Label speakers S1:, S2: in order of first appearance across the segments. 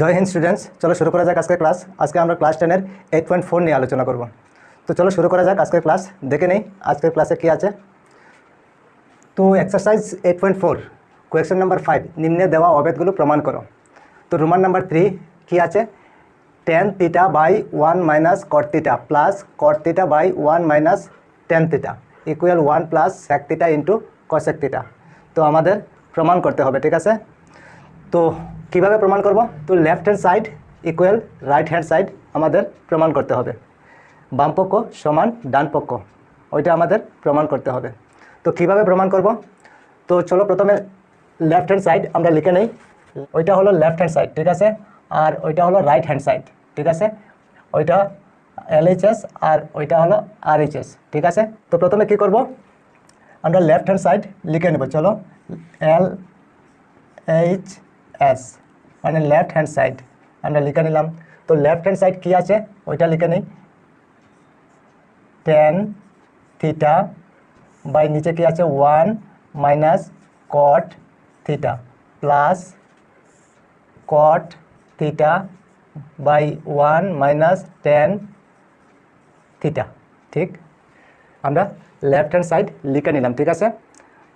S1: জয় Hind students, চলো শুরু করা যাক আজকের ক্লাস। আজকে আমরা ক্লাস 10-এর 8.4 নিয়ে আলোচনা করব। তো চলো শুরু করা যাক আজকের ক্লাস। দেখে নেই আজকের ক্লাসে কী আছে। তো এক্সারসাইজ 8.4 কোয়েশ্চেন নাম্বার 5, নিম্নে দেওয়া অবেদগুলো প্রমাণ করো। তো রোমান নাম্বার 3 কী আছে, tan θ by 1 minus cot θ plus cot θ by 1 minus tan θ equal 1 plus sec θ into cosec θ। তো আমাদের প্রমাণ করতে হবে, ঠিক আছে। তো কিভাবে প্রমাণ করব? তো left hand side equal right hand side আমাদের প্রমাণ করতে হবে। বাম পক্ষ সমান ডান পক্ষ, ওইটা আমাদের প্রমাণ করতে হবে। তো কিভাবে প্রমাণ করব? তো চলো প্রথমে লেফট হ্যান্ড সাইড আমরা লিখে নেই। ওইটা হলো লেফট হ্যান্ড সাইড, ঠিক আছে, আর ওইটা হলো রাইট হ্যান্ড সাইড, ঠিক আছে। ওইটা LHS আর ওইটা হলো RHS, ঠিক আছে। তো প্রথমে কি করব, আমরা লেফট হ্যান্ড সাইড লিখে নেব। চলো LHS মানে লেফট হ্যান্ড সাইড আমরা লিখে নিলাম। তো লেফট হ্যান্ড সাইড কী আছে ওইটা লিখে নিই, tan θ বাই নিচে কি আছে 1 minus cot θ plus cot θ by 1 minus tan θ, ঠিক। আমরা লেফট হ্যান্ড সাইড লিখে নিলাম, ঠিক আছে।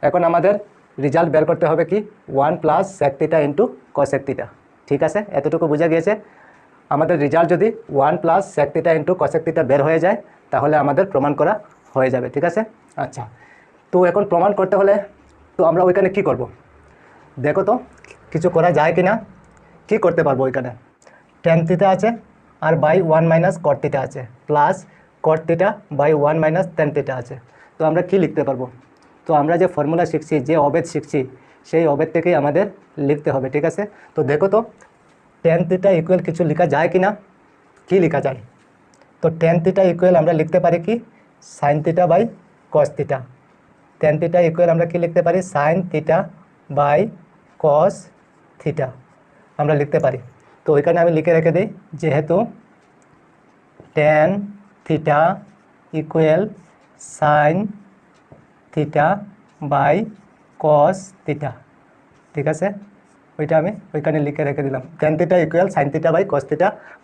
S1: এখন আমাদের রেজাল্ট বের করতে হবে কি, 1 প্লাস sec θ ইন্টু cosec θ, ঠিক আছে। এতটুকু বোঝা গিয়েছে। আমাদের রেজাল্ট যদি 1 প্লাস sec θ ইন্টু cosec θ বের হয়ে যায় তাহলে আমাদের প্রমাণ করা হয়ে যাবে, ঠিক আছে। আচ্ছা, তো এখন প্রমাণ করতে হলে তো আমরা ওইখানে কি করব, দেখো তো কিছু করা যায় কি না। কী করতে পারবো, ওইখানে tan θ আছে আর বাই 1 মাইনাস cot θ আছে plus cot θ by 1 minus tan θ আছে। তো আমরা কি লিখতে পারবো? তো আমরা যে ফর্মুলা শিখছি, যে অবেদ শিখছি, সেই অবেদ থেকেই আমাদের লিখতে হবে, ঠিক আছে। তো দেখো তো tan θ ইকুয়াল কিছু লেখা যায় কি না, কী লেখা যায়? তো tan θ ইকুয়াল আমরা লিখতে পারি কি, sin θ by cos θ। tan θ equal আমরা কি লিখতে পারি, sin θ বাই cos θ আমরা লিখতে পারি। তো ওইখানে আমি লিখে রেখে দিই, যেহেতু tan θ equal sin θ by cos θ, ঠিক আছে। ওইটা আমি ওইখানে লিখে রেখে দিলাম। tan θ equal sin θ by cos θ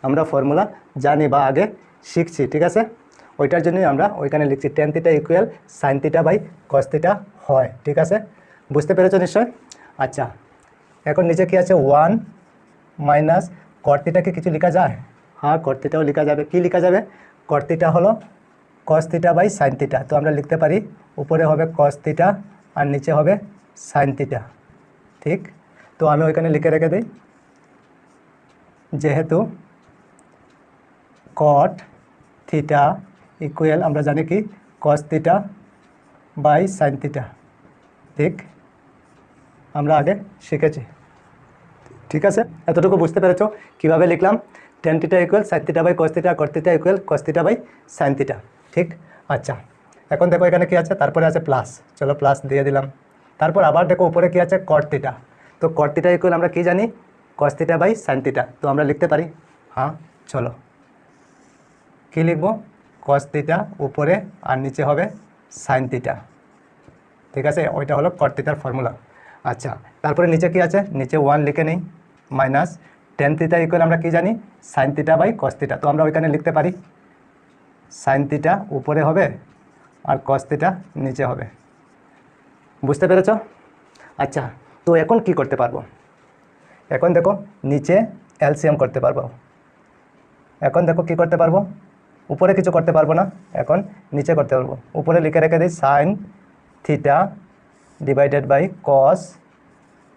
S1: আমরা ফর্মুলা জানি বা আগে শিখছি, ঠিক আছে। ওইটার জন্যই আমরা ওইখানে লিখছি tan θ equal sin θ by cos θ হয়, ঠিক আছে। বুঝতে পেরেছো নিশ্চয়? আচ্ছা, এখন নিচে কি আছে 1 মাইনাস cot θ কে কিছু লেখা যায়? হ্যাঁ, cot θও লেখা যাবে। কি লেখা যাবে? cot θ হলো cos θ বাই sin θ। তো আমরা লিখতে পারি উপরে হবে cos θ আর নিচে হবে sin θ, ঠিক। তো আমি ওইখানে লিখে রেখে দিই, যেহেতু cot θ ইকুয়াল আমরা জানি কি cos θ বাই sin θ, ঠিক। আমরা আগে শিখেছি, ঠিক আছে। এতটুকু বুঝতে পেরেছো কীভাবে লিখলাম? tan θ equal sin θ by cos θ, cot θ equal cos θ by sin θ, ঠিক। আচ্ছা, এখন দেখো এখানে কি আছে, তারপরে আছে প্লাস। চলো প্লাস দিয়ে দিলাম। তারপর আবার দেখো উপরে কি আছে cot θ। তো cot θ ইকুয়াল আমরা কি জানি, cos θ বাই sin θ। তো আমরা লিখতে পারি, হ্যাঁ চলো কি লিখবো, cos θ উপরে আর নিচে হবে sin θ, ঠিক আছে। ওইটা হলো cot θ ফর্মুলা। আচ্ছা, তারপরে নিচে কি আছে, নিচে 1 লিখে নেই মাইনাস tan θ ইকুয়াল আমরা কি জানি, sin θ বাই cos θ। তো আমরা ওইখানে লিখতে পারি sin θ উপরে হবে আর cos θ নিচে হবে। বুঝতে পেরেছ? আচ্ছা, তো এখন কি করতে পারবো? এখন দেখো নিচে LCM করতে পারবো। এখন দেখো কি করতে পারবো, উপরে কিছু করতে পারবো না, এখন নিচে করতে পারবো। উপরে লিখে রেখে দিই sin θ ডিভাইডেড বাই cos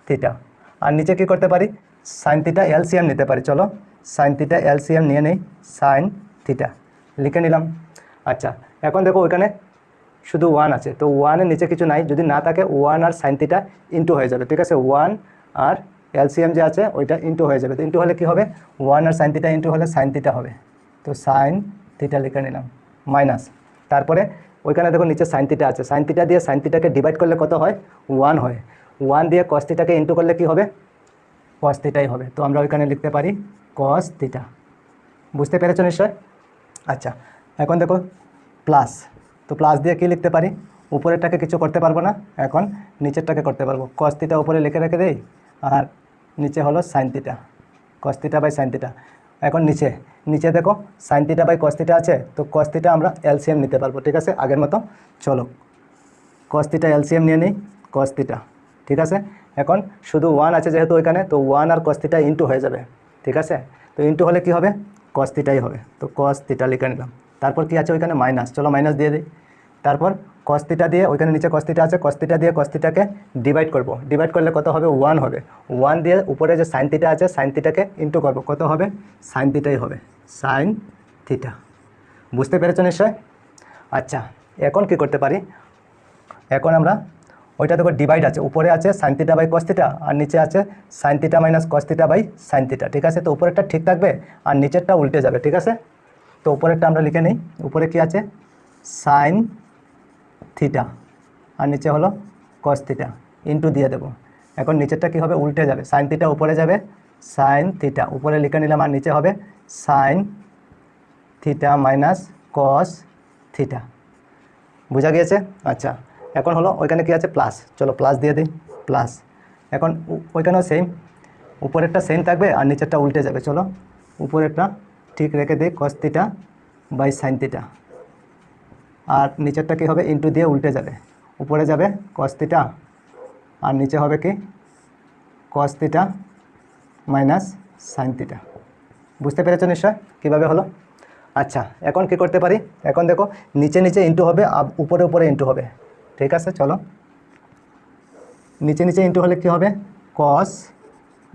S1: θ, আর নিচে কি করতে পারি, sin θ LCM নিতে পারি। চলো sin θ LCM নিয়ে নেই, sin θ লিখে নিলাম। আচ্ছা, এখন দেখো ওইখানে শুধু 1 আছে, তো 1-এর নিচে কিছু নাই, যদি না থাকে 1 আর sin θ ইন্টু হয়ে যাবে, ঠিক আছে। 1 আর LCM যে আছে ওইটা ইন্টু হয়ে যাবে। তো ইন্টু হলে কি হবে, 1 আর sin θ ইন্টু হলে sin θ হবে। তো sin θ লিখে নিলাম মাইনাস, তারপরে ওইখানে দেখো নিচে sin θ আছে, sin θ দিয়ে sin θকে ডিভাইড করলে কত হয়, 1 হয়। 1 দিয়ে cos θকে ইন্টু করলে কি হবে, cos θই হবে। তো আমরা ওইখানে লিখতে পারি cos θ। বুঝতে পেরেছো নিশ্চয়? আচ্ছা, এখন দেখো প্লাস। তো প্লাস দিয়ে কি লিখতে পারি, উপরেরটাকে কিছু করতে পারবো না, এখন নিচেরটাকে করতে পারবো। cos θ উপরে লিখে রেখে দেই আর নিচে হলো sin θ, cos theta by sine theta. এখন নিচে দেখো sine theta by cos theta আছে, তো কস থিটা আমরা এলসিএম নিতে পারবো, ঠিক আছে আগের মতো। চলো কস থিটা এলসিএম নিয়ে নিই, কস থিটা, ঠিক আছে। এখন শুধু 1 আছে যেহেতু ওইখানে, তো 1 আর কস থিটা ইন্টু হয়ে যাবে, ঠিক আছে। তো ইন্টু হলে কি হবে, কস থিটাই হবে, তো কস থিটা লিখে নিলাম। তারপর কি আছে ওইখানে মাইনাস, চলো মাইনাস দিয়ে দিই। তারপর কস থিটা দিয়ে, ওইখানে নিচে কস থিটা আছে, কস থিটা দিয়ে কস থিটাকে ডিভাইড করব, ডিভাইড করলে কত হবে 1 হবে। 1 দিয়ে উপরে যে সাইন থিটা আছে সাইন থিটাকে ইন্টু করব, কত হবে সাইন থিটাই হবে, সাইন থিটা। বুঝতে পেরেছো নিশ্চয়? আচ্ছা এখন কি করতে পারি, এখন আমরা ওইটা দেখো ডিভাইড আছে, উপরে আছে sine theta by cos theta আর নিচে আছে sine theta minus cos theta by sine theta, ঠিক আছে। তো উপরেরটা ঠিক থাকবে আর নিচেরটা উল্টে যাবে, ঠিক আছে। তো উপরেরটা আমরা লিখে নিই, উপরে কি আছে সাইন থিটা আর নিচে হলো কস থিটা, ইন্টু দিয়ে দেবো। এখন নিচেরটা কি হবে উল্টে যাবে, সাইন থিটা উপরে যাবে, সাইন থিটা উপরে লিখে নিলাম আর নিচে হবে sine theta minus cos theta. বোঝা গিয়েছে? আচ্ছা এখন হলো ওইখানে কি আছে প্লাস, চলো প্লাস দিয়ে দিই, প্লাস। এখন ওইখানেও সেম, উপরেরটা সেম থাকবে আর নিচেরটা উল্টে যাবে, চলো উপরেরটা ঠিক রেখে দিই cos theta by sine theta, আর নিচেরটা কী হবে ইন্টু দিয়ে উল্টে যাবে, উপরে যাবে কস থিটা আর নিচে হবে কি cos theta minus sine theta. বুঝতে পেরেছো নিশ্চয় কীভাবে হলো? আচ্ছা এখন কি করতে পারি, এখন দেখো নিচে ইন্টু হবে আর উপরে ইন্টু হবে, ঠিক আছে। চলো নিচে ইন্টু হলে কি হবে কস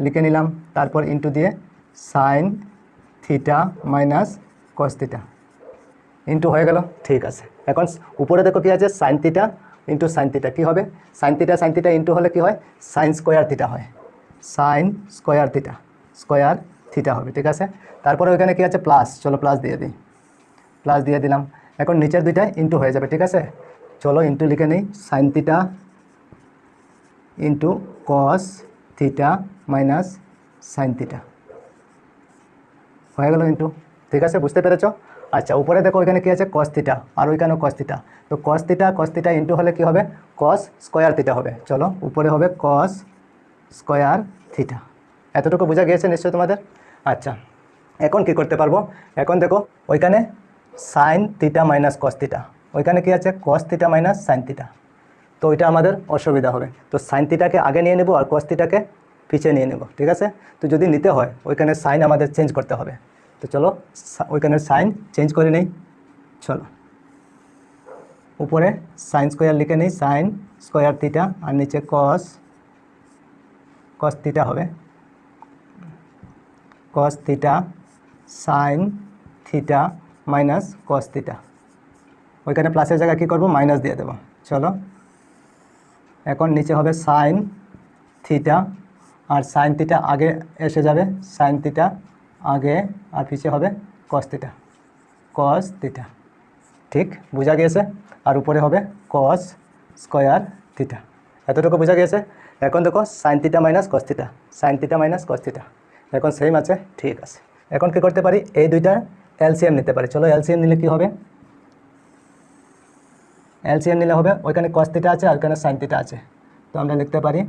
S1: লিখে নিলাম, তারপর ইন্টু দিয়ে sine theta minus cos theta, into হয়ে গেল, ঠিক আছে। এখন উপরে দেখো কি আছে sine theta into sine theta, কী হবে সাইন থিটা ইন্টু হলে কি হয় সাইন স্কোয়ার থিটা হয়, সাইন স্কোয়ার থিটা হবে, ঠিক আছে। তারপরে ওইখানে কি আছে প্লাস, চলো প্লাস দিয়ে দিই, প্লাস দিয়ে দিলাম। এখন নিচের দুইটাই ইন্টু হয়ে যাবে, ঠিক আছে। চলো ইন্টু লিখে নিই, sine theta into cos theta minus sine theta হয়ে গেল ইন্টু, ঠিক আছে। বুঝতে পেরেছো? আচ্ছা উপরে দেখো ওইখানে কি আছে কস থিটা আর ওইখানেও কস থিটা, তো কস থিটা ইন্টু হলে কি হবে কস স্কোয়ার থিটা হবে, চলো উপরে হবে কস স্কোয়ার থিটা। এতটুকু বোঝা গিয়েছে নিশ্চয়ই তোমাদের? আচ্ছা এখন কি করতে পারবো, এখন দেখো ওইখানে sign theta minus cos theta, ওইখানে কি আছে cos theta minus sine theta, তো ওইটা আমাদের অসুবিধা হবে। তো সাইন থিটাকে আগে নিয়ে নেব আর কস থিটাকে পিছিয়ে নিয়ে নেব, ঠিক আছে। তো যদি নিতে হয় ওইখানে সাইন আমাদের চেঞ্জ করতে হবে, তো চলো ওইখানে সাইন চেঞ্জ করে নেই। চলো উপরে সাইন স্কোয়ার লিখে নিই, সাইন স্কোয়ার থিটা আর নিচে কস থিটা হবে, cos theta sine theta minus cos theta, ওইখানে প্লাসের জায়গায় কী করবো মাইনাস দিয়ে দেবো। চলো এখন নিচে হবে সাইন থিটা আর সাইন থিটা আগে এসে যাবে, সাইন থিটা আগে আর পিছিয়ে হবে কস থিটা, ঠিক বোঝা গিয়েছে। আর উপরে হবে কস স্কোয়ার থিটা, এতটুকু বোঝা গিয়েছে। এখন দেখো sine theta minus cos theta, sign theta minus cos theta এখন সেম আছে, ঠিক আছে। এখন কী করতে পারি এই দুইটার এলসিএম নিতে পারি, চলো এলসিএম নিলে কি হবে, এলসিএম নিলে হবে ওইখানে কস থিটা আছে আর ওইখানে সাইন থিটা আছে, তো আমরা লিখতে পারি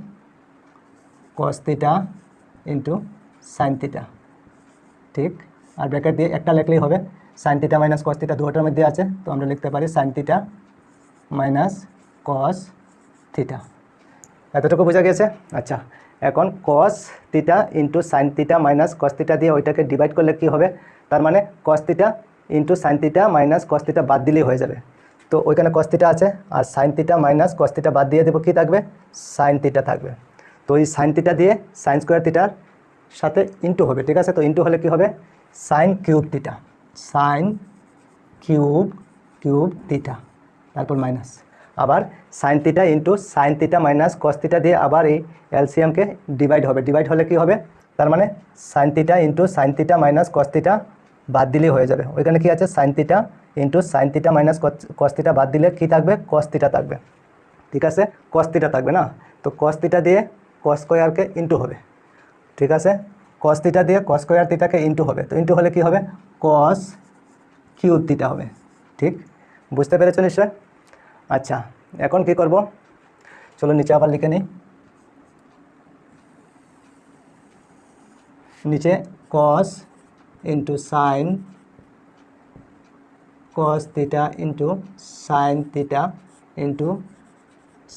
S1: কস থিটা ইন্টু সাইন থিটা, ঠিক। আর ব্র্যাকেট দিয়ে একটা লিখলেই হবে, sine theta minus cos theta দুটোর মধ্যে আছে, তো আমরা লিখতে পারি sign theta minus cos theta. এতটুকু বোঝা গেছে? আচ্ছা এখন কস theta into sine theta minus cos theta দিয়ে ওইটাকে ডিভাইড করলে কি হবে, তার মানে কস theta into sine theta minus cos theta বাদ দিলেই হয়ে যাবে। তো ওইখানে কস থিটা আছে আর sign theta minus cos theta বাদ দিয়ে দেবো, কী থাকবে সাইন থিটা থাকবে। তো এই সাইন থিটা দিয়ে সাইন স্কোয়ার থিটার সাথে ইন্টু হবে, ঠিক আছে। তো ইন্টু হলে কি হবে sine cube theta, sine cube theta, তারপর মাইনাস আবার sine theta into sine theta minus cos theta দিয়ে আবার এই এলসিএমকে ডিভাইড হবে, ডিভাইড হলে কি হবে তার মানে sine theta into sine theta minus cos theta বাদ দিলেই হয়ে যাবে। ওইখানে কি আছে sine theta into sine theta minus cos theta বাদ দিলে কী থাকবে কস থিটা থাকবে, ঠিক আছে। কস থিটা থাকবে না, তো কস থিটা দিয়ে কস স্কোয়ারকে ইন্টু হবে, ঠিক আছে। কস থিটা দিয়ে কস স্কোয়ার থিটাকে ইন্টু হবে, তো ইন্টু হলে কি হবে কস কিউব থিটা হবে, ঠিক। বুঝতে পেরেছো নিশ্চয়? আচ্ছা এখন কি করব, চলো নিচে আবার লিখে নিই, নিচে cos into sine cos theta into sine theta into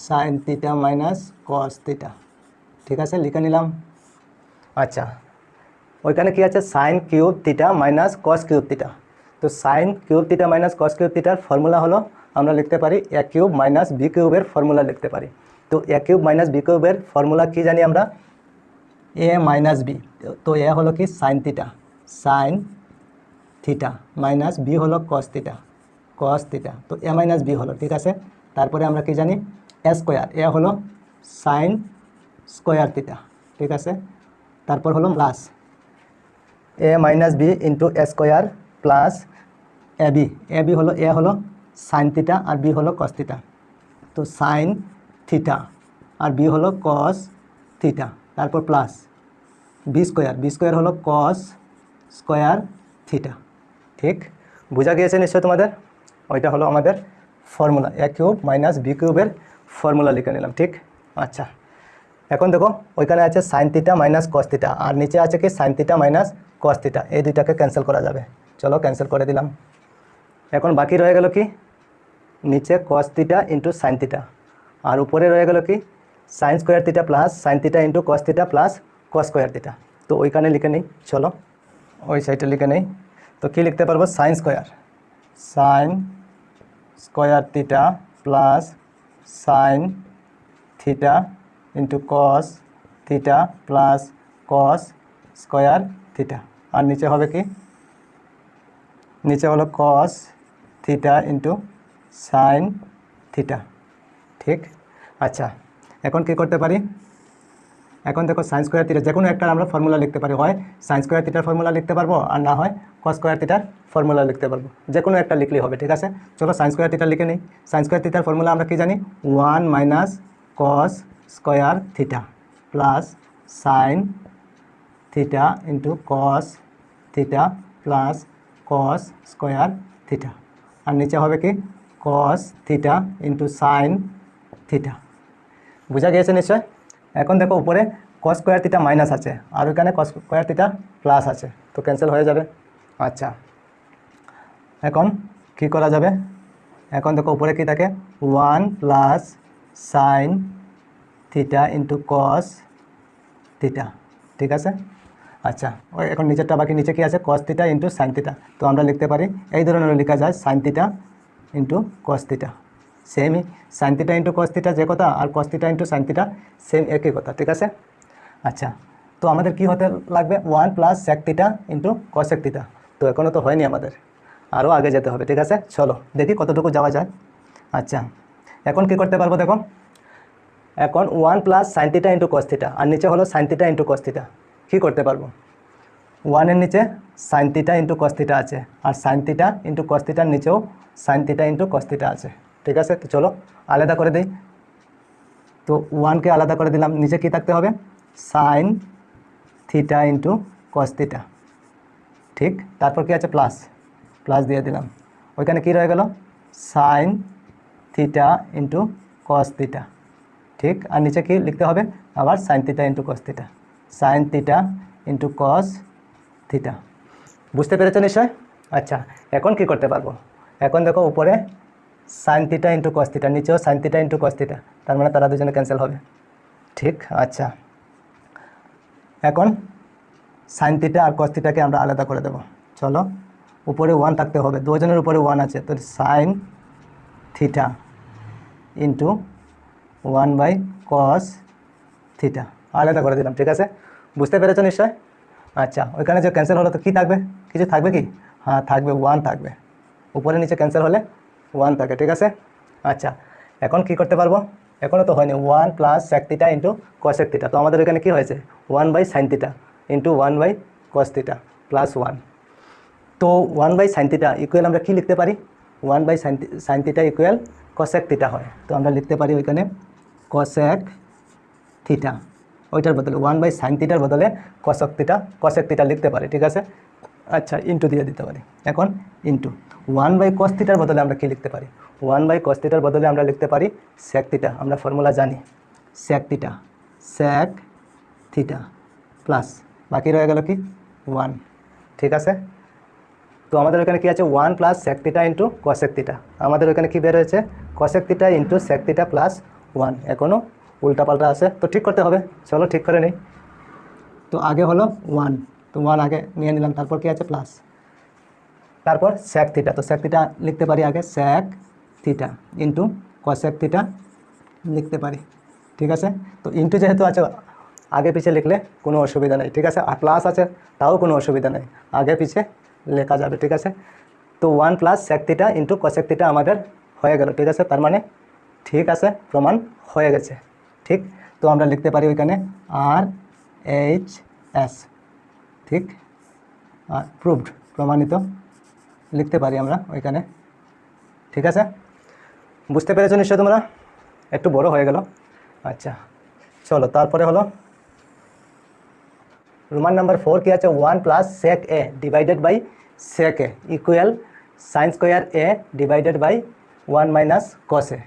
S1: sine theta minus cos theta. ঠিক আছে, লিখে নিলাম। আচ্ছা, ওইখানে কি আছে sine cube theta minus cos cube থিটা। তো সাইন কিউব থিটা মাইনাস কস কিউব থিটার ফর্মুলা হলো আমরা লিখতে পারি এ কিউব মাইনাস বি কিউবের ফর্মুলা লিখতে পারি। তো এ কিউব মাইনাস বি কিউবের ফর্মুলা কি জানি আমরা, এ মাইনাস বি। তো এ হলো কি সাইন থিটা মাইনাস বি হলো কস থিটা। তো এ মাইনাস বি হলো, ঠিক আছে। তারপরে আমরা কি জানি এ স্কোয়ার, এ হলো সাইন স্কোয়ার থিটা, ঠিক আছে। তারপর হলো plus A minus B into A square plus A B হলো, এ হলো সাইন থিটা আর বি হলো কস থিটা। তো সাইন থিটা আর বি হলো কস থিটা। তারপর প্লাস বি স্কোয়ার হলো কস স্কোয়ার থিটা। ঠিক, বোঝা গিয়েছে নিশ্চয় তোমাদের? ওইটা হলো আমাদের formula, A cube minus B কিউবের ফর্মুলা লিখে নিলাম। ঠিক, আচ্ছা। এখন দেখো ওইখানে আছে sine theta minus cos theta আর নিচে আছে কি sine theta minus cos theta. এই দুইটাকে ক্যান্সেল করা যাবে, চলো ক্যান্সেল করে দিলাম। এখন বাকি রয়ে গেল কি নিচে cos theta into sine theta আর উপরে রয়ে গেল কি sine square theta plus sine theta into cos theta plus cos square theta. তো ওইখানে লিখে নেই, চলো ওই সাইডে লিখে নেই। তো কী লিখতে পারবো, sine square theta plus sine theta into cos theta plus cos square theta. আর নিচে হবে কি, নিচে হলো cos theta into sine theta. ঠিক, আচ্ছা। এখন কি করতে পারি, এখন দেখো সাইন স্কোয়ার থিটা যে কোনো একটা আমরা ফর্মুলা লিখতে পারি, হয় সাইন স্কোয়ার থিটার ফর্মুলা লিখতে পারবো আর না হয় কস স্কোয়ার থিটার ফর্মুলা লিখতে পারবো, যে কোনো একটা লিখলেই হবে। ঠিক আছে, চলো সাইন স্কোয়ার থিটা লিখে নিই। সাইন স্কোয়ার থিটার ফর্মুলা আমরা কি জানি, 1 minus cos square theta plus sine theta into cos theta plus cos square theta. আর নিচে হবে কি cos theta into sine theta. বোঝা গিয়েছে নিশ্চয়? এখন দেখো উপরে কস স্কোয়ার থিটা মাইনাস আছে আর ওইখানে কস স্কোয়ার থিটা প্লাস আছে, তো ক্যান্সেল হয়ে যাবে। আচ্ছা, এখন কি করা যাবে, এখন দেখো উপরে কি থাকে 1 plus sine theta into cos theta. ঠিক আছে, আচ্ছা। ওই এখন নিচেরটা বাকি, নিচে কি আছে cos theta into sine theta. তো আমরা লিখতে পারি এই ধরনের লেখা যায় sine theta into cos theta. সেমই sine theta into cos theta যে কথা আর cos theta into sine theta same একই কথা। ঠিক আছে, আচ্ছা। তো আমাদের কি হতে লাগবে 1 plus sec theta into cosec theta. তো এখনও তো হয়নি, আমাদের আরও আগে যেতে হবে। ঠিক আছে, চলো দেখি কতটুকু যাওয়া যায়। আচ্ছা, এখন কি করতে পারবো দেখো, এখন 1 plus sine theta into cos theta আর নিচে হলো sine theta into cos theta. কী করতে পারবো, 1-এর নিচে sine theta into cos theta আছে আর সাইন থিটা ইন্টু কস থিটার নিচেও sine theta into cos theta আছে। ঠিক আছে, তো চলো আলাদা করে দিই। তো 1কে আলাদা করে দিলাম, নিচে কি থাকতে হবে sine theta into cos theta. ঠিক, তারপর কি আছে প্লাস দিয়ে দিলাম। ওইখানে কি রয়ে গেল sine theta into cos theta. ঠিক, আর নিচে কি লিখতে হবে আবার sine theta into cos theta, sine theta into cos theta. বুঝতে পেরেছো নিশ্চয়? আচ্ছা, এখন কি করতে পারবো, এখন দেখো উপরে sine theta into cos theta, নিচেও sine theta into cos theta, তার মানে তারা দুজনে ক্যান্সেল হবে। ঠিক, আচ্ছা। এখন সাইন থিটা আর কস থিটাকে আমরা আলাদা করে দেবো। চলো, উপরে 1 থাকতে হবে, দুজনের উপরে 1 আছে, তো sine theta into 1/cos theta আলাদা করে দিলাম। ঠিক আছে, বুঝতে পেরেছো নিশ্চয়? আচ্ছা, ওইখানে যে ক্যান্সেল হলো তো কী থাকবে, কিছু থাকবে কি? হ্যাঁ থাকবে, 1 থাকবে। উপরে নিচে ক্যান্সেল হলে 1 থাকে। ঠিক আছে, আচ্ছা। এখন কি করতে পারবো, এখনও তো হয়নি 1 plus sec theta into cosec theta. তো আমাদের এখানে কী হয়েছে 1/sin theta into 1/cos theta plus 1। তো 1/sin থিটা ইকুয়াল আমরা কী লিখতে পারি, 1/sin theta equal cosec theta হয়। তো আমরা লিখতে পারি ওইখানে কসেক থিটা, ওইটার বদলে 1/sin থিটার বদলে কসেক থিটা লিখতে পারি। ঠিক আছে, আচ্ছা, ইন্টু দিয়ে দিতে পারি। এখন ইন্টু 1/cos থিটার বদলে আমরা কী লিখতে পারি, 1/cos থিটার বদলে আমরা লিখতে পারি সেক থিটা। আমরা ফর্মুলা জানি সেক থিটা প্লাস বাকি রয়ে গেল কি 1, ঠিক আছে। তো আমাদের ওখানে কি আছে 1 plus sec theta into cosec theta, আমাদের ওখানে কি বের হয়েছে cosec theta into sec theta plus 1, এখনও উল্টাপাল্টা আছে, তো ঠিক করতে হবে, চলো ঠিক করে নিই। তো আগে হলো 1, তো 1 আগে নিয়ে নিলাম, তারপর কি আছে প্লাস, তারপর সেক থিটা, তো সেক থিটা লিখতে পারি আগে sec theta into cosec theta লিখতে পারি, ঠিক আছে। তো ইন্টু যেহেতু আছে আগে পিছে লিখলে কোনো অসুবিধা নেই, ঠিক আছে, আর প্লাস আছে তাও কোনো অসুবিধা নেই, আগে পিছে লেখা যাবে, ঠিক আছে। তো 1 plus sec theta into cosec theta আমাদের হয়ে গেল, ঠিক আছে, তার মানে ঠিক আছে, প্রমাণ হয়ে গেছে, ঠিক। তো আমরা লিখতে পারি ওইখানে RHS, ঠিক, আর প্রুভড, প্রমাণিত লিখতে পারি আমরা ওইখানে, ঠিক আছে। বুঝতে পেরেছো নিশ্চয় তোমরা, একটু বড় হয়ে গেল। আচ্ছা চলো তারপরে হলো রোমান নাম্বার 4 কি আছে 1 plus sec A divided by sec A equal sine square A divided by 1 minus cos A.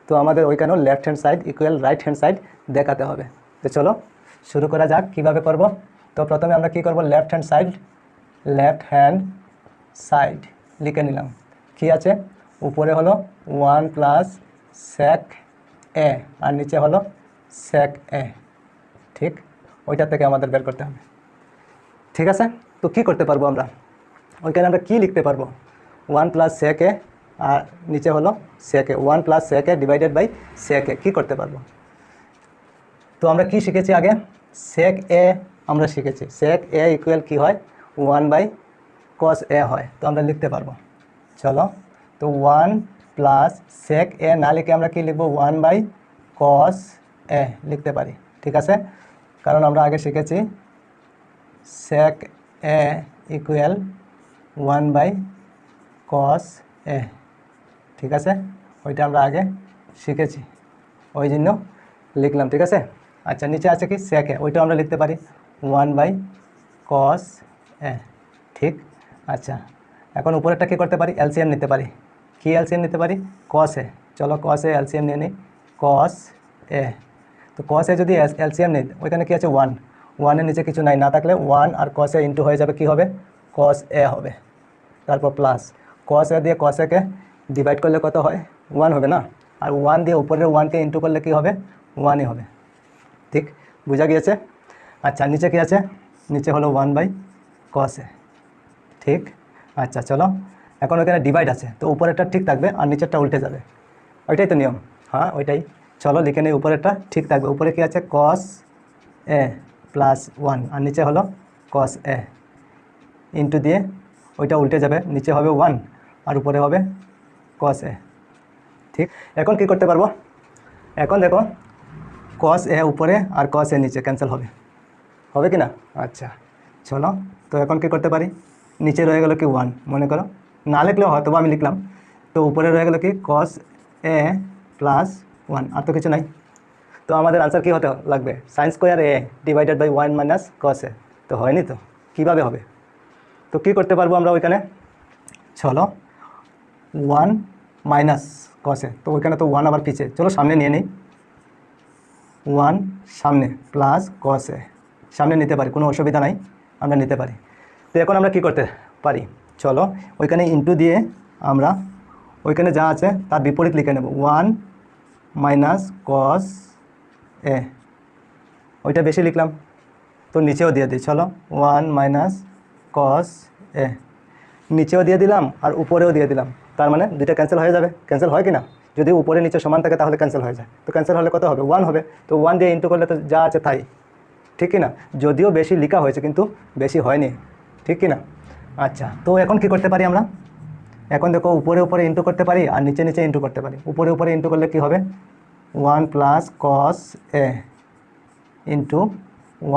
S1: তো আমাদের ওইখানেও left hand side equal right hand side দেখাতে হবে। তো চলো শুরু করা যাক কীভাবে করব। তো প্রথমে আমরা কি করব, লেফট হ্যান্ড সাইড লিখে নিলাম, কি আছে উপরে হলো 1 প্লাস সেক এ আর নিচে হলো সেক এ, ঠিক, ওইটা থেকে আমাদের বের করতে হবে, ঠিক আছে। তো কি করতে পারবো আমরা ওইখানে, আমরা কি লিখতে পারবো 1 প্লাস সেক এ আর নিচে হলো sec A, 1 plus sec A divided by sec A, কী করতে পারবো। তো আমরা কি শিখেছি আগে, সেক এ আমরা শিখেছি, সেক এ ইকুয়াল কী হয় 1 বাই কস এ হয়, তো আমরা লিখতে পারবো, চলো। তো 1 প্লাস সেক এ না লিখে আমরা কি লিখবো 1 বাই কস এ লিখতে পারি, ঠিক আছে, কারণ আমরা আগে শিখেছি সেক এ ইকুয়াল 1 বাই কস এ, ঠিক আছে, ওইটা আমরা আগে শিখেছি, ওই জন্য লিখলাম, ঠিক আছে। আচ্ছা নিচে আছে কি সেক এ, ওইটা আমরা লিখতে পারি 1 বাই কস এ, ঠিক। আচ্ছা এখন উপরেরটা কী করতে পারি, এলসিএম নিতে পারি, কি এলসিএম নিতে পারি কস এ, চলো কস এ এলসিএম নিয়ে নিই, কস এ। তো কস এ যদি এলসিএম নিই ওইখানে কি আছে 1, 1-এর নিচে কিছু নাই, না থাকলে 1 আর কস এ ইন্টু হয়ে যাবে, কি হবে কস এ হবে, তারপর প্লাস কস এ দিয়ে কস একে ডিভাইড করলে কত হয় 1 হবে না, আর 1 দিয়ে উপরের 1কে ইন্টু করলে কি হবে 1ই হবে, ঠিক, বোঝা গিয়েছে। আচ্ছা নিচে কি আছে, নিচে হলো 1 বাই কস এ, ঠিক। আচ্ছা চলো এখন ওইখানে ডিভাইড আছে, তো উপরেরটা ঠিক থাকবে আর নিচেরটা উল্টে যাবে, ওইটাই তো নিয়ম, হ্যাঁ ওইটাই, চলো লিখে নিই, উপরেরটা ঠিক থাকবে, উপরে কি আছে কস এ প্লাস 1 আর নিচে হলো কস এ, ইন্টু দিয়ে ওইটা উল্টে যাবে, নিচে হবে 1 আর উপরে হবে কস এ, ঠিক। এখন কি করতে পারবো, এখন দেখো কস এ উপরে আর কস এ নিচে ক্যান্সেল হবে, হবে কি না, আচ্ছা চলো। তো এখন কি করতে পারি, নিচে রয়ে গেল কি 1, মনে করো না লিখলেও হয়তো আমি লিখলাম, তো উপরে রয়ে গেল কি কস এ প্লাস 1, আর তো কিছু নাই। তো আমাদের আনসার কী হতে লাগবে sine square A divided by 1 minus cos A, তো হয়নি, তো কীভাবে হবে, তো কী করতে পারবো আমরা ওইখানে, চলো 1 মাইনাস কস এ, তো ওইখানে তো 1 আবার পিছে, চলো সামনে নিয়ে নিই, 1 সামনে প্লাস কস এ সামনে নিতে পারি, কোনো অসুবিধা নাই, আমরা নিতে পারি। তো এখন আমরা কি করতে পারি, চলো ওইখানে ইন্টু দিয়ে আমরা ওইখানে যা আছে তার বিপরীত লিখে নেব, 1 মাইনাস কস এ, ওইটা বেশি লিখলাম, তো নিচেও দিয়ে দিই, চলো 1 মাইনাস কস এ, নিচেও দিয়ে দিলাম আর উপরেও দিয়ে দিলাম, তার মানে দুইটা ক্যান্সেল হয়ে যাবে, ক্যান্সেল হয় কি না, যদি উপরে নিচে সমান থাকে তাহলে ক্যান্সেল হয়ে যায়, তো ক্যান্সেল হলে কত হবে 1 হবে, তো 1 দিয়ে ইন্টু করলে তো যা আছে তাই, ঠিক কি না, যদিও বেশি লেখা হয়েছে কিন্তু বেশি হয়নি, ঠিক কি না। আচ্ছা তো এখন কি করতে পারি আমরা, এখন দেখো উপরে উপরে ইন্টু করতে পারি আর নিচে নিচে ইন্টু করতে পারি, উপরে উপরে ইন্টু করলে কি হবে 1 প্লাস কস এ ইন্টু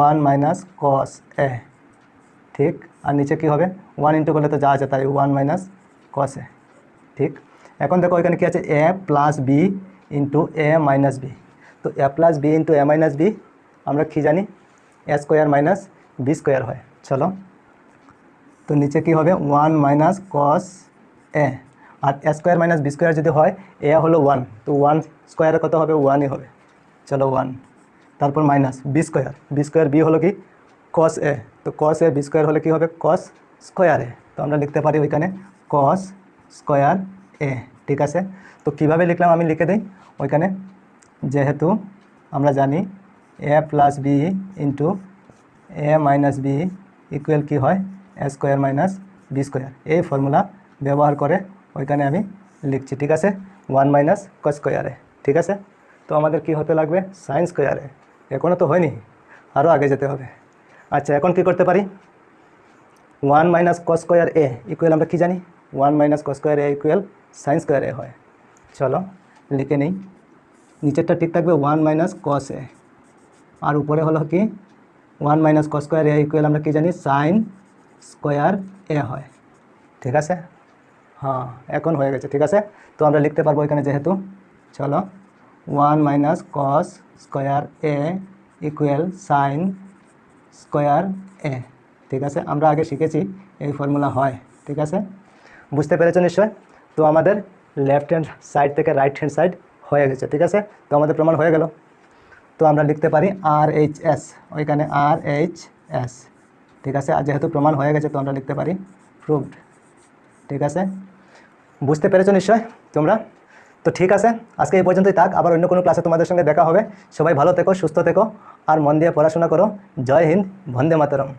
S1: 1 মাইনাস কস এ, ঠিক, আর নিচে কি হবে 1 ইন্টু করলে তো যা আছে তাই 1 মাইনাস কস এ, ঠিক। এখন দেখো এখানে কি আছে এ প্লাস বি ইন্টু এ মাইনাস বি, তো এ প্লাস বি ইন্টু এ মাইনাস বি আমরা কি জানি এ স্কোয়ার মাইনাস বি স্কোয়ার হয়, চলো। তো নিচে কি হবে 1 মাইনাস কস এ, আর এ স্কোয়ার মাইনাস বি স্কোয়ার যদি হয় এ হলো 1, তো 1 স্কোয়ারে কত হবে 1ই হবে, চলো 1, তারপর মাইনাস বি স্কোয়ার বি হলো কি কস এ, তো কস এ বি স্কোয়ার হলে কী হবে কস স্কোয়ার এ, তো আমরা লিখতে পারি ওইখানে কস স্কোয়ার এ। ঠিক আছে, তো কীভাবে লিখলাম আমি লিখে দিই ওইখানে, যেহেতু আমরা জানি এ প্লাস বি ইন্টু এ মাইনাস বি ইকুয়াল কী হয় এ স্কোয়ার মাইনাস বি স্কোয়ার, এই ফর্মুলা ব্যবহার করে ওইখানে আমি লিখছি। ঠিক আছে, 1 মাইনাস কস স্কোয়ারে। ঠিক আছে, তো আমাদের কি হতে লাগবে সাইন স্কোয়ারে, এখনও তো হয়নি, আরও আগে যেতে হবে। আচ্ছা, এখন কি করতে পারি 1 মাইনাস কস স্কোয়ার এ ইকুয়াল আমরা কী জানি 1 মাইনাস কস স্কোয়ার এ ইকুয়াল সাইন স্কোয়ার এ হয়। চলো লিখে নেই, নিচেরটা ঠিক থাকবে 1 মাইনাস কস এ, আর উপরে হলো কি 1 মাইনাস কস স্কোয়ার এ ইকুয়াল আমরা কী জানি সাইন স্কোয়ার এ হয়। ঠিক আছে, হ্যাঁ এখন হয়ে গেছে। ঠিক আছে, তো আমরা লিখতে পারবো এখানে যেহেতু, চলো 1 মাইনাস কস স্কোয়ার এ ইকুয়াল সাইন স্কোয়ার এ। ঠিক আছে, আমরা আগে শিখেছি এই ফর্মুলা হয়। ঠিক আছে, বুঝতে পেরেছো নিশ্চয়? তো আমাদের লেফট হ্যান্ড সাইড থেকে রাইট হ্যান্ড সাইড হয়ে গেছে। ঠিক আছে, তো আমাদের প্রমাণ হয়ে গেল। তো আমরা লিখতে পারি আর এইচ এস, ওইখানে আর এইচ এস। ঠিক আছে, আর যেহেতু প্রমাণ হয়ে গেছে তো আমরা লিখতে পারি প্রুভড। ঠিক আছে, বুঝতে পেরেছো নিশ্চয় তোমরা? তো ঠিক আছে, আজকে এই পর্যন্তই থাক, আবার অন্য কোনো ক্লাসে তোমাদের সঙ্গে দেখা হবে। সবাই ভালো থেকো, সুস্থ থেকো, আর মন দিয়ে পড়াশোনা করো। জয় হিন্দ, বন্দে মাতরম।